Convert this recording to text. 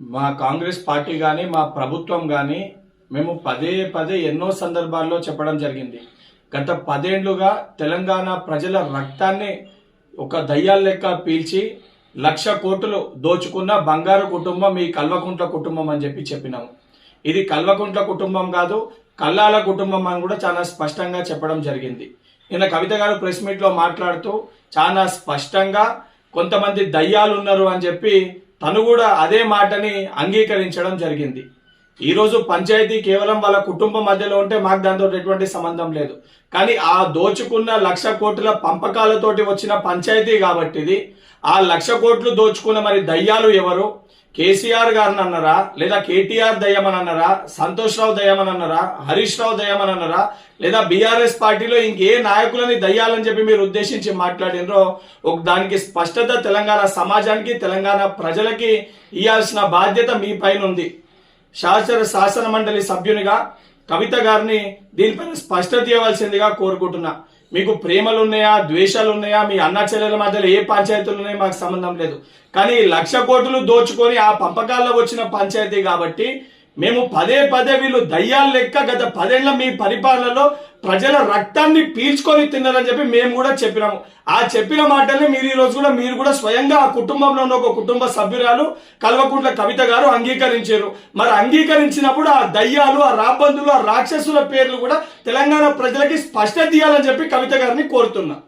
మా కాంగ్రెస్ పార్టీ కానీ మా ప్రభుత్వం కానీ మేము పదే పదే ఎన్నో సందర్భాల్లో చెప్పడం జరిగింది. గత 10 ఏళ్లుగా తెలంగాణ ప్రజల రక్తాన్ని ఒక దయ్యాల లెక్క పీల్చి 1,00,000 కోట్లు దోచుకున్న బంగారు కుటుంబం ఈ కల్వకుంట్ల కుటుంబం అని చెప్పినాము. ఇది కల్వకుంట్ల కుటుంబం కాదు, కల్లాల కుటుంబం అని కూడా చాలా స్పష్టంగా చెప్పడం జరిగింది. నిన్న కవిత గారు ప్రెస్ మీట్ లో మాట్లాడుతూ చాలా స్పష్టంగా కొంతమంది దయ్యాలు ఉన్నారు అని చెప్పి తను కూడా అదే మాటని అంగీకరించడం జరిగింది. ఈ రోజు పంచాయతీ కేవలం వాళ్ళ కుటుంబం మధ్యలో ఉంటే మాకు దాంతో ఎటువంటి సంబంధం లేదు. కానీ ఆ దోచుకున్న 1,00,000 కోట్ల పంపకాలతోటి వచ్చిన పంచాయతీ కాబట్టి ఇది ఆ 1,00,000 కోట్లు దోచుకున్న మరి దయ్యాలు ఎవరు? కేసీఆర్ గారిని అన్నారా, లేదా కేటీఆర్ దయ్యమని అన్నారా, సంతోష్ రావు దయ్యమని అన్నారా, హరీష్ రావు దయ్యమని అన్నారా, లేదా బీఆర్ఎస్ పార్టీలో ఇంకే నాయకులని దయ్యాలని చెప్పి మీరు ఉద్దేశించి మాట్లాడినరో దానికి స్పష్టత తెలంగాణ సమాజానికి తెలంగాణ ప్రజలకి ఇవ్వాల్సిన బాధ్యత మీ పైన ఉంది. శాసన మండలి సభ్యునిగా కవిత గారిని దీనిపైన స్పష్టత ఇవ్వాల్సిందిగా కోరుకుంటున్నా. మీకు ప్రేమలు ఉన్నాయా, ద్వేషాలు ఉన్నాయా, మీ అన్న చెల్లెల మధ్యలో ఏ పంచాయతీలు ఉన్నాయో మాకు సంబంధం లేదు. కానీ 1,00,000 కోట్లు దోచుకొని ఆ పంపకాల్లో వచ్చిన పంచాయతీ కాబట్టి మేము పదే పదే వీళ్ళు దయ్యాలు లెక్క గత 10 ఏళ్ల మీ పరిపాలనలో ప్రజల రక్తాన్ని పీల్చుకొని తిన్నారని చెప్పి మేము కూడా చెప్పినాము. ఆ చెప్పిన మాటల్ని మీరు కూడా స్వయంగా ఆ కుటుంబంలో ఉన్న ఒక కుటుంబ సభ్యురాలు కల్వకుంట్ల కవిత గారు అంగీకరించారు. మరి అంగీకరించినప్పుడు ఆ దయ్యాలు, ఆ రాబందులు, ఆ రాక్షసుల పేర్లు కూడా తెలంగాణ ప్రజలకి స్పష్టత ఇవ్వాలని చెప్పి కవిత గారిని కోరుతున్నా.